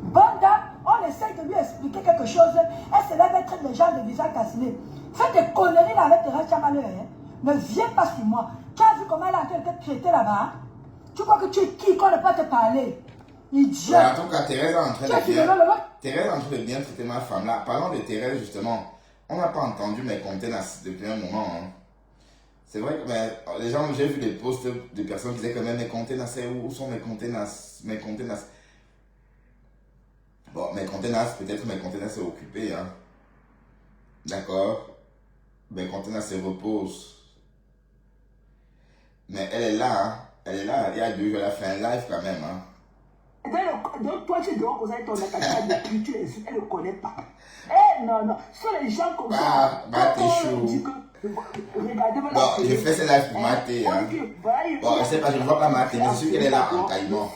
Banda, on essaye de lui expliquer quelque chose. Elle se lève être des gens de visage cassiné. Fais des conneries là avec tes rachats malheurs. Ne viens pas sur moi. Tu as vu comment elle a été traitée là-bas? Tu crois que tu es qui qu'on ne peut pas te parler? Idiot. Ouais, en tout cas, Thérèse est en train de bien traiter ma femme là. Parlons de Thérèse justement. On n'a pas entendu mes contenances depuis un moment. Hein. C'est vrai que les gens, j'ai vu des posts de personnes qui disaient que même mes contenances, où sont mes contenances? Bon, peut-être mes contenances sont occupées. Hein. D'accord? Mes contenances se reposent. Mais elle est là, hein. Elle est là. Il y a 2 jours, elle a fait un live quand même. Hein. Donc, toi, tu dois poser ton attaquant depuis, tu les elle ne connaît pas. Eh, non. Sur les gens comme ça. T'es chaud. Regardez, bon, je fais ce live pour Maté. Hein. Bon, je sais pas, je ne vois pas Maté, mais je suis qu'elle est là en caillement.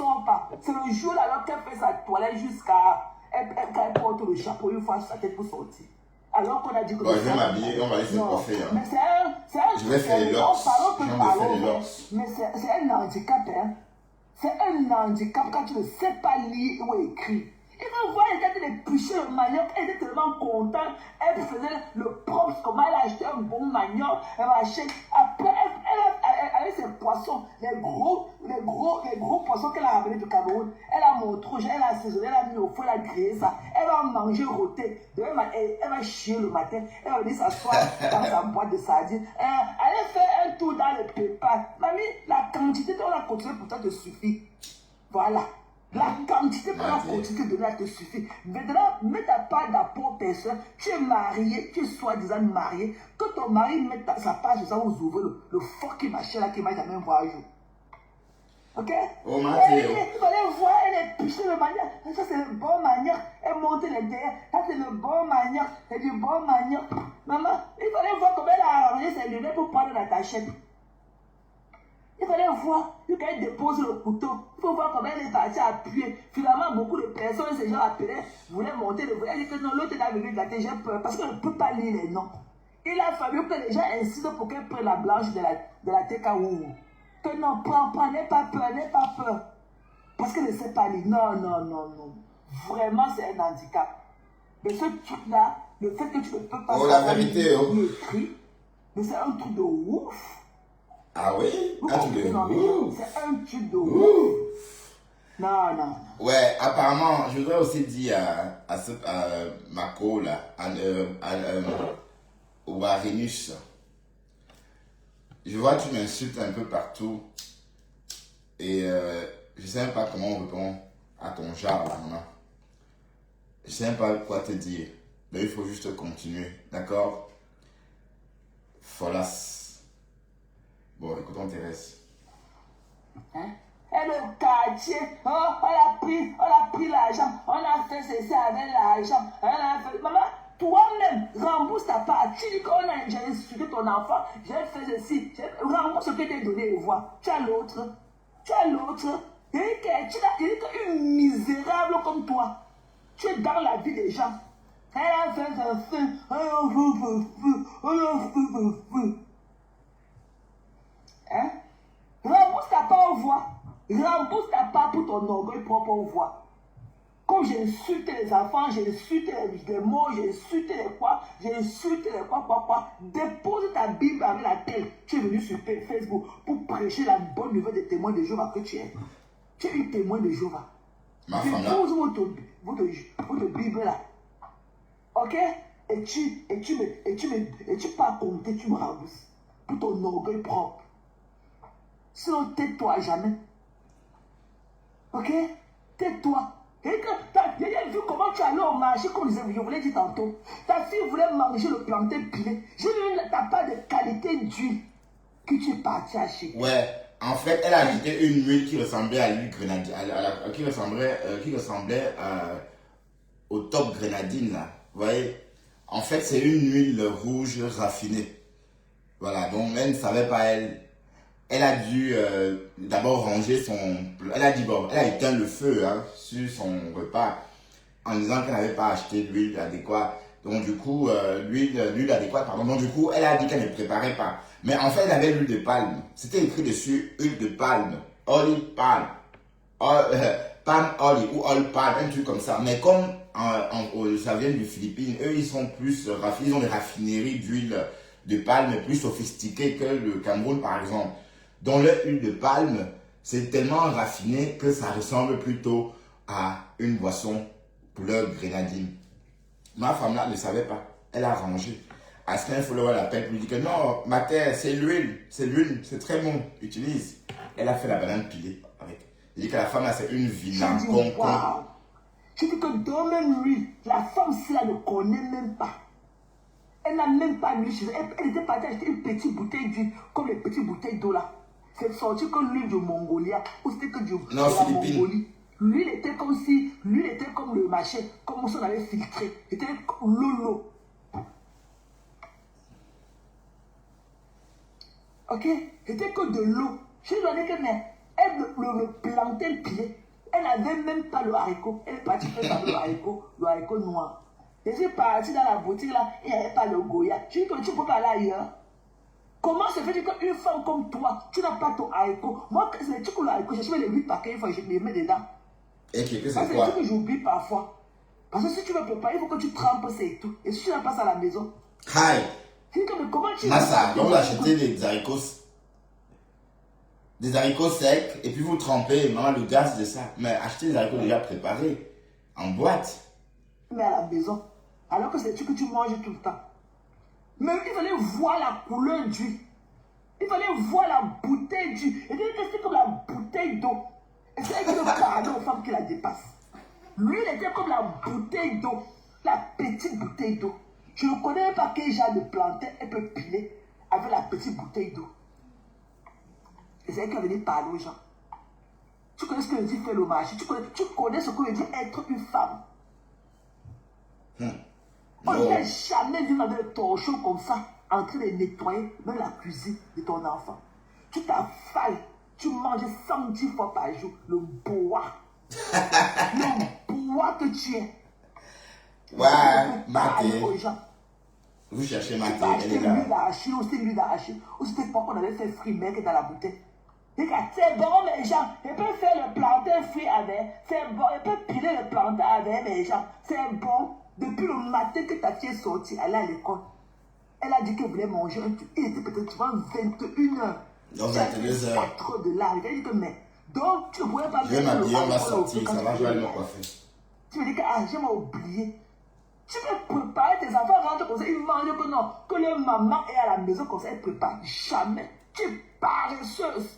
C'est le jour là qu'elle fait sa toilette jusqu'à. Elle porte le chapeau une fois sur sa tête pour sortir. Alors qu'on a dit que. Bon, je vais m'habiller, on va laisser coiffer. Hein. Mais c'est un. Je vais faire les locks. Mais c'est un handicap, hein. C'est un handicap quand tu ne sais pas lire ou écrire. Il va voir les têtes de picher le manioc, elle était tellement contente, elle faisait le propre, comment elle a acheté un bon manioc, elle va acheter, après elle avec ses poissons, les gros poissons qu'elle a ramenés du Cameroun, elle a montré, elle a assaisonné, elle a mis au feu, elle a grillé ça, elle va manger rôté, elle va chier le matin, elle va venir s'asseoir dans sa boîte de sardines, elle fait un tour dans le pépas. Mamie, la quantité dont la continué pourtant te suffit. Voilà. La quantité pour la quantité de là te suffit. Maintenant, mets ta part d'apport personne. Tu es marié, tu es soi-disant marié. Que ton mari mette sa part sur ça, vous ouvrez le fucking machin là qui va jamais voir un jour. Ok? Oh, Mathieu. Il fallait voir, elle est pichée le manioc. Ça, c'est le bon manioc. Elle monte l'intérieur. Ça, c'est le bon manioc. C'est du bon manioc. Maman, il fallait voir comment elle a arrangé ses lunettes pour prendre la tachette. Il fallait voir, quand elle dépose le couteau, il faut voir comment elle est partie appuyer. Finalement, beaucoup de personnes, ces gens appelaient, voulaient monter le voyage. Elle dit que non, l'autre est venu gâter, j'ai peur, parce qu'elle ne peut pas lire les noms. Il a fallu que les gens insistent pour qu'elle prenne la blanche de la TKW. Que non, prends, n'aie pas peur. Parce qu'elle ne sait pas lire. Non. Vraiment, c'est un handicap. Mais ce truc-là, le fait que tu ne peux pas la vérité, écrit, mais c'est un truc de ouf. Ah oui? Un truc de ouf. C'est un truc de ouf. Non. Ouais, apparemment, je voudrais aussi dire à Mako, là, ou à Renus, je vois que tu m'insultes un peu partout et je ne sais même pas comment on répond à ton genre, là, maman. Je ne sais même pas quoi te dire. Mais il faut juste continuer, d'accord? Folas. Bon, écoutons Thérèse. Hein? Et le quartier, on a pris l'argent, on a fait ceci avec l'argent, maman, toi-même, rembourse ta part. Tu dis qu'on a insulté ton enfant, j'ai fait ceci, rembourse ce que tu as donné et vois. Tu as l'autre. Il dit qu'une misérable comme toi, tu es dans la vie des gens. Elle a fait ceci, hein? Rembourse ta part, on voit. Rembourse ta part pour ton orgueil propre, on voit. Comme j'ai insulté les enfants, j'ai insulté les mots, j'ai insulté les quoi, Dépose ta Bible avec laquelle tu es venu sur Facebook pour prêcher la bonne nouvelle des témoins de Jéhovah que tu es. Tu es une témoin de Jéhovah. Dépose votre Bible là. Ok? Et tu pars compter, tu me rembourses. Pour ton orgueil propre. Sinon, tais-toi jamais. Ok? Tais-toi. J'ai vu comment tu allais au marché, comme je vous l'ai dit tantôt. Ta fille voulait manger le plantain pilé. J'ai vu ta part de qualité d'huile que tu es parti acheter. Ouais, En fait, elle a ajouté une huile qui ressemblait à l'huile grenadine, qui ressemblait au top grenadine là. Vous voyez? En fait, c'est une huile rouge raffinée. Voilà, donc elle ne savait pas elle. Elle a dû d'abord ranger son. Elle a dit bon, elle a éteint le feu hein, sur son repas en disant qu'elle n'avait pas acheté l'huile adéquate. Donc du coup, l'huile adéquate, pardon. Donc du coup, elle a dit qu'elle ne préparait pas. Mais en fait, elle avait l'huile de palme. C'était écrit dessus huile de palme, olive palm, palm oil ou oil palm, un truc comme ça. Mais comme ça vient du Philippines, eux ils sont plus raffinés, ils ont des raffineries d'huile de palme plus sophistiquées que le Cameroun par exemple. Donc leur huile de palme, c'est tellement raffiné que ça ressemble plutôt à une boisson couleur grenadine. Ma femme là ne savait pas. Elle a rangé. À ce qu'un follower l'appelle pour lui dire que non, ma terre, c'est l'huile, c'est très bon, utilise. Elle a fait la banane pilée avec. Il dit que la femme là, c'est une vilaine Wow. Je dis que dans même l'huile, la femme si là ne connaît même pas. Elle n'a même pas l'huile chez elle. Elle était partie acheter une petite bouteille d'huile, comme les petites bouteilles d'eau là. C'est sorti comme l'huile de Mongolia, ou c'était que de la Mongolie. L'huile était comme si, l'huile était comme le machin, comme si on avait filtré. C'était l'eau. Ok? C'était que de l'eau. Je lui ai dit que mais elle le plantait le pied. Elle n'avait même pas le haricot. Elle est partie faire le haricot noir. Je suis partie dans la boutique là, il n'y avait pas le goya. Je lui ai dit que tu peux pas aller ailleurs. Comment se fait-il qu'une femme comme toi, tu n'as pas ton haricot? Moi, c'est les trucs que le haricot, je mets les 8 paquets, je les mets dedans. Et c'est c'est des trucs que j'oublie parfois. Parce que si tu veux préparer, il faut que tu trempes, c'est tout. Et si tu n'as pas ça à la maison. Hi. Mais comment tu Massa, donc vous achetez des haricots. Des haricots secs et puis vous trempez, maman le gaz de ça. Mais achetez des haricots déjà préparés, en boîte. Mais à la maison. Alors que c'est des trucs que tu manges tout le temps. Mais il fallait voir la couleur d'huile. Il fallait voir la bouteille d'huile. Et c'était comme la bouteille d'eau. Et c'est elle qui parlait aux femmes qui la dépassent. L'huile était comme la bouteille d'eau. La petite bouteille d'eau. Je ne connais pas quel genre de plantain elle peut piler avec la petite bouteille d'eau. Et c'est elle qui va venir parler aux gens. Tu connais ce que veut dire faire le marché. Tu connais ce que veut dire être une femme. On n'a jamais vu dans des torchons comme ça en train de nettoyer même la cuisine de ton enfant. Tu t'affales, tu manges 110 fois par jour le bois. Le bois que tu es. Ouais, Maté. Vous cherchez Maté, elle est là. L'huile d'arachide, aussi l'huile d'arachide. Ou c'était pas qu'on avait fait fruit mec dans la bouteille. C'est bon, mes gens. Elle peut faire le plantain fruit avec. C'est bon. Elle peut piler le plantain avec, mes gens. C'est bon. Depuis le matin que ta fille est sortie, elle est à l'école. Elle a dit qu'elle voulait manger un truc. Il était peut-être 21h. Donc 22h. 4 heures de là. Elle a dit que mais. Donc tu ne pourrais pas. Je vais m'habiller, on va sortir. Ça va, je vais aller me coiffer. Tu me dis que j'ai oublié. Tu peux préparer tes enfants rentrent comme ça, ils mangent que non. Que leur maman est à la maison comme ça, elle ne prépare jamais. Tu es paresseuse.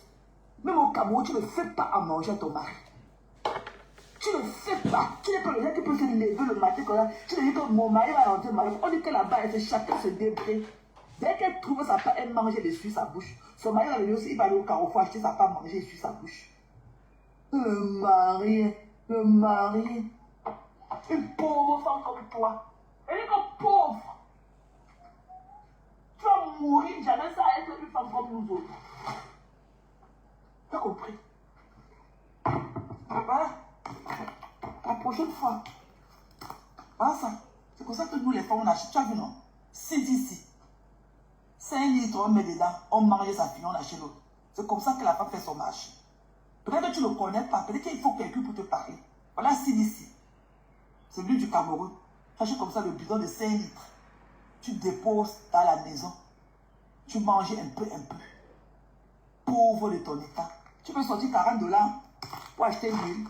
Même au Cameroun, tu ne fais pas à manger à ton mari. Tu ne fais pas. Tu n'es pas le gars qui peut se lever le matin comme ça. Tu te dis que mon mari va rentrer. On dit que là-bas, chacun se débrouille. Dès qu'elle trouve sa part, elle mange et suit sa bouche. Son mari va venir aussi, il va aller au carrefour acheter sa part, manger et suit sa bouche. Le mari. Une pauvre femme comme toi. Elle est comme pauvre. Tu vas mourir, jamais ça être une femme comme nous autres. Tu as compris? Voilà. La prochaine fois. Voilà ça. C'est comme ça que nous les femmes on achète. Tu as vu non? 6 ici. 5 litres on met dedans. On mange ça finit, on achète l'autre. C'est comme ça que la femme fait son marché. Peut-être que tu ne le connais pas. Peut-être qu'il faut quelqu'un pour te parler. Voilà 6 ici. C'est l'huile du Cameroun. Tu achètes comme ça le bidon de 5 litres. Tu déposes dans la maison. Tu manges un peu. Pauvre de ton état. Tu peux sortir $40 pour acheter l'huile.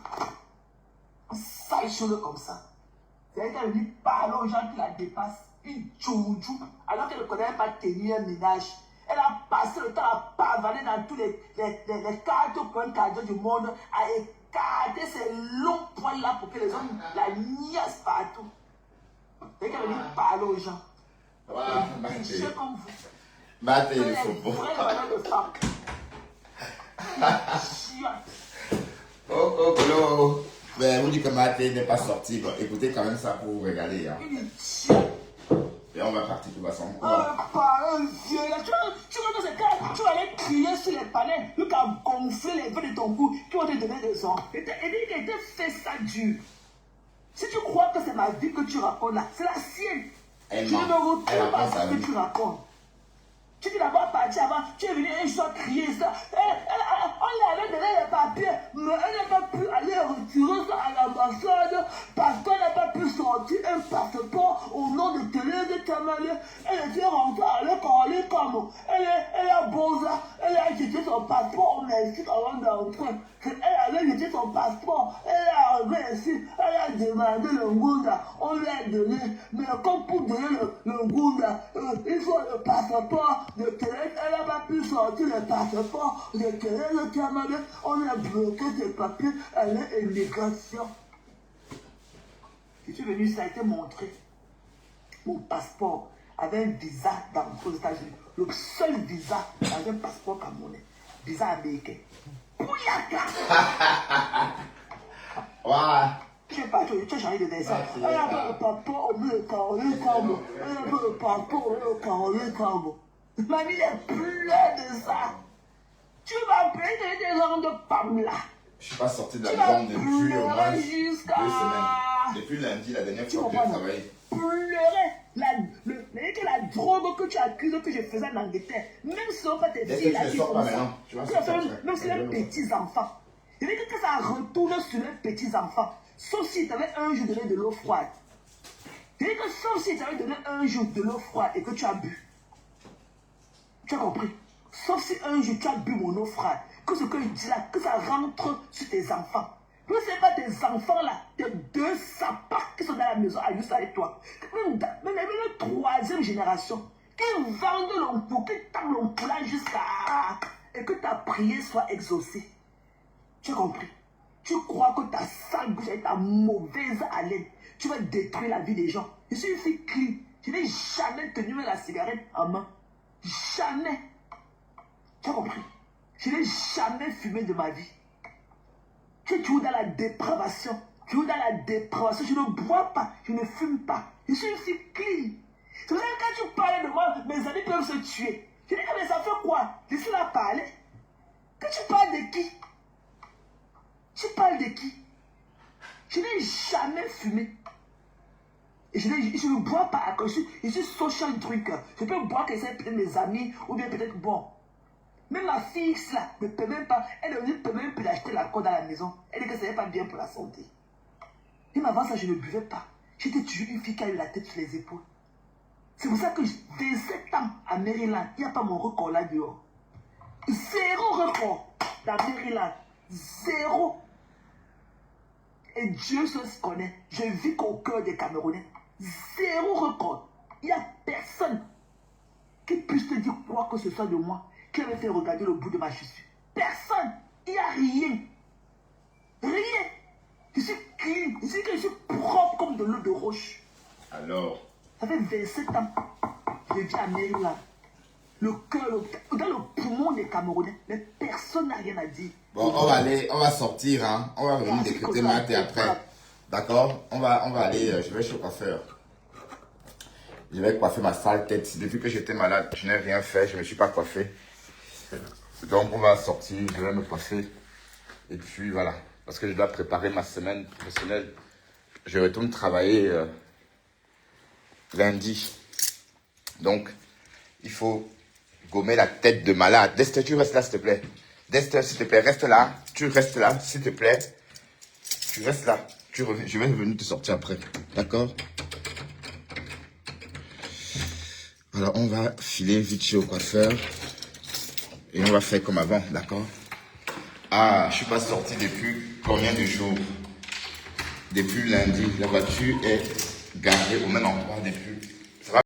Sale chose comme ça. C'est qu'elle dit parler aux gens qui la dépassent. Une tchoudjou. Alors qu'elle ne connaît pas tenir un ménage. Elle a passé le temps à pavaner dans tous les 4 coins du monde. À écarter ces longs poils là pour que les hommes la niassent partout. C'est qu'elle dit parler aux gens. Voilà, je comme vous. Maté, il faut pas. Oh, Colo. Ben, vous dites que Mathé n'est pas sorti. Bon, écoutez quand même ça pour vous régaler. Hein. Et on va partir de toute façon. Vieux, là, tu vas dans ce cas, tu vas aller crier sur les panels, tu vas gonfler les veines de ton cou, qui vont te donner des ordres. Et il te fait ça dur. Si tu crois que c'est ma vie que tu racontes là, c'est la sienne. Tu ne me retrouves pas ce que tu racontes. Tu dis d'abord parti avant, tu es venu et je dois crier ça. On lui avait donné les papiers, mais elle n'a pas pu aller retirer ça à l'ambassade parce qu'elle n'a pas pu sortir un passeport au nom de Thérèse Tamale. Elle était rentrée à l'école comme elle a Boza, elle a jeté son passeport au Mexique avant d'entrer. Elle avait jeté son passeport, elle est arrivée ici, elle a demandé le Ngunda, on lui a donné, mais comme pour donner le Ngunda, il faut le passeport de Thérèse, elle n'a pas pu sortir le passeport de Thérèse Tamale, on a bloqué ses papiers, elle est immigration. Je suis venu, ça a été montré. Mon passeport avait un visa aux États-Unis. Le seul visa dans un passeport camerounais. Visa américain. Bouyaka! Ouais. Je sais pas, tu as changé de dessin. Elle a pas le passeport au bleu, carré, comme. Elle a pas le passeport au bleu, carré, comme. Ma vie est pleine de ça. Tu vas payer des gens de Pamela. Je suis pas sorti de la grande depuis au moins 2 jusqu'à... semaines. Depuis lundi, la dernière fois que j'ai travaillé. Pleurer. La drogue que tu accuses que je faisais en Angleterre, même si ce n'est pas tes filles là qui font ça, même si les petits enfants, il dit que ça retourne sur les petits enfants, sauf si tu avais un jour donné de l'eau froide. Il dit que sauf si tu avais donné un jour de l'eau froide et que tu as bu. Tu as compris? Sauf si un jour tu as bu mon eau froide, que ce que je dis là, que ça rentre sur tes enfants. Vous ne savez pas tes enfants là, tes 2 sapins qui sont dans la maison à juste avec toi. Même la 3e génération, qui vendent l'emploi, qui tendent l'emploi jusqu'à... Et que ta prière soit exaucée. Tu as compris? Tu crois que ta sale bouche avec ta mauvaise haleine, tu vas détruire la vie des gens. Je suis une fille clean. Je n'ai jamais tenu la cigarette en main. Jamais. Tu as compris? Je n'ai jamais fumé de ma vie. Tu es toujours dans la dépravation. Toujours dans la dépravation. Je ne bois pas. Je ne fume pas. Je suis une fille clean. C'est vrai que quand tu parles de moi, mes amis peuvent se tuer. Je dis que mais ça fait quoi? Laisse la parler. Quand tu parles de qui? Tu parles de qui? Je n'ai jamais fumé. Et je ne bois pas. Je suis social drinker. Je peux boire que c'est peut-être mes amis ou bien peut-être bon. Même ma fille là ne peut même pas, elle ne peut même plus acheter la corde à la maison. Elle dit que ce n'est pas bien pour la santé. Même avant ça, je ne buvais pas. J'étais toujours une fille qui a eu la tête sur les épaules. C'est pour ça que 27 ans à Maryland, il n'y a pas mon record là dehors. 0 record dans Maryland. 0. Et Dieu se connaît. Je vis qu'au cœur des Camerounais. 0 record. Il n'y a personne qui puisse te dire quoi que ce soit de moi. Qui avait fait regarder le bout de ma chaussure? Personne. Il n'y a rien. Rien. Je suis clean. Je suis propre comme de l'eau de roche. Alors? Ça fait 27 ans. Je vis à Maryland. Le cœur, dans le poumon des Camerounais. Mais personne n'a rien à dire. Bon, on va sortir, hein. On va revenir décrypter Math et après. D'accord? On va aller, je vais chez le coiffeur. Je vais coiffer ma sale tête. Depuis que j'étais malade, je n'ai rien fait. Je ne me suis pas coiffé. Donc, on va sortir, je vais me coiffer. Et puis, voilà. Parce que je dois préparer ma semaine professionnelle. Je retourne travailler lundi. Donc, il faut gommer la tête de malade. Dexter, tu restes là, s'il te plaît. Dexter, s'il te plaît, reste là. Tu restes là, s'il te plaît. Tu restes là. Tu reviens. Je vais venir te sortir après. D'accord? Alors, on va filer vite chez le coiffeur. Et on va faire comme avant, d'accord? Ah, je suis pas sorti depuis combien de jours? Depuis lundi. La voiture est garée au même endroit depuis